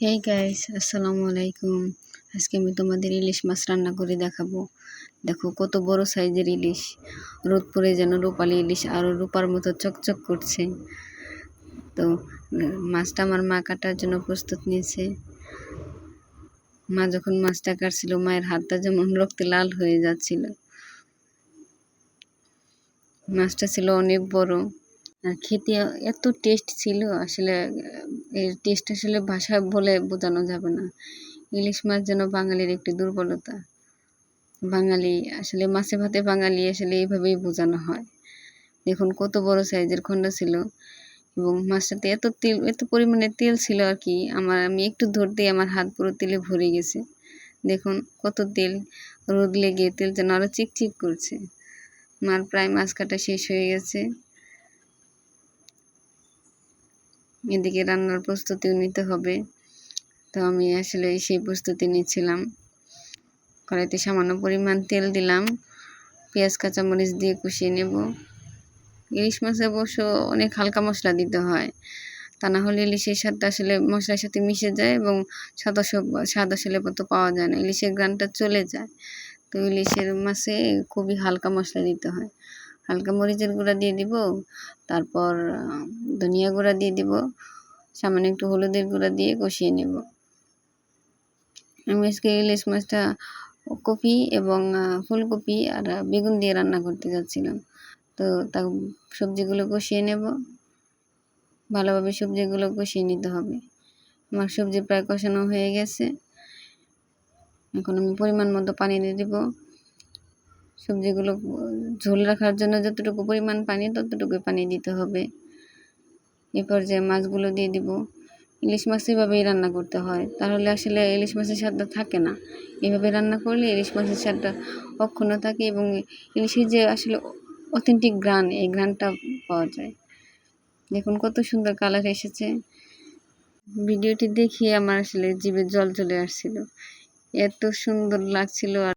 Hey guys, আসসালামু আলাইকুম। আজকে আমি তোমাদের ইলিশ মাছ রান্না করে দেখাবো। দেখো কত বড় সাইজের ইলিশ, রোদ পড়ে যেন রূপালি ইলিশ আরও রূপার মতো চকচক করছে। তো মাছটা আমার মা কাটার জন্য প্রস্তুত নিয়েছে। মা যখন মাছটা কাটছিল, মায়ের হাতটা যেমন রক্তে লাল হয়ে যাচ্ছিল। মাছটা ছিল অনেক বড় আর খেতে এত টেস্ট ছিল, আসলে এর টেস্ট আসলে ভাষায় বলে বোঝানো যাবে না। ইলিশ মাছ যেন বাঙালির একটি দুর্বলতা। বাঙালি আসলে মাছে ভাতে বাঙালি আসলে এইভাবেই বোঝানো হয়। দেখুন কত বড় সাইজের খন্ড ছিল এবং মাছটাতে এত পরিমাণে তেল ছিল আর কি, আমি একটু ধরতেই আমার হাত পুরো তেলে ভরে গেছে। দেখুন কত তেল, রোদ লেগে তেল যেন আরও চিকচিক করছে। মার প্রায় মাছ কাটা শেষ হয়ে গেছে। এদিকে রান্নার প্রস্তুতিও নিতে হবে, তো আমি আসলে সেই প্রস্তুতি নিচ্ছিলাম। কড়াইতে সামান্য পরিমাণ তেল দিলাম, পেঁয়াজ কাঁচামরিচ দিয়ে কষিয়ে নেব। ইলিশ মাছে অবশ্য অনেক হালকা মশলা দিতে হয়, তা না হলে ইলিশের স্বাদটা আসলে মশলার সাথে মিশে যায় এবং স্বাদ আসলে মতো পাওয়া যায় না, ইলিশের ঘ্রাণটা চলে যায়। তো ইলিশের মাছে খুবই হালকা মশলা দিতে হয়। হালকা মরিচের গুঁড়া দিয়ে দিব, তারপর ধনিয়া গুঁড়া দিয়ে দিব, সামান্য একটু হলুদের গুঁড়া দিয়ে কষিয়ে নেব। আমি আজকে ইলিশ মাছটা কপি এবং ফুলকপি আর বেগুন দিয়ে রান্না করতে যাচ্ছিলাম। তো তা সবজিগুলো কষিয়ে নেব, ভালোভাবে সবজিগুলো কষিয়ে নিতে হবে। আমার সবজি প্রায় কষানো হয়ে গেছে, এখন আমি পরিমাণ মতো পানি দিয়ে দেব। সবজিগুলো ঝোল রাখার জন্য যতটুকু পরিমাণ পানি, ততটুকু পানি দিতে হবে। এ পর্যায়ে মাছগুলো দিয়ে দিব। ইলিশ মাছ এভাবেই রান্না করতে হয়, তাহলে আসলে ইলিশ মাছের স্বাদটা থাকে না। এভাবে রান্না করলে ইলিশ মাছের স্বাদটা অক্ষুণ্ণ থাকে এবং ইলিশের যে আসলে অথেন্টিক ঘ্রাণ, এই ঘ্রাণটা পাওয়া যায়। দেখুন কত সুন্দর কালার এসেছে। ভিডিওটি দেখে আমার আসলে জিভে জল চলে আসছিল, এত সুন্দর লাগছিল। আর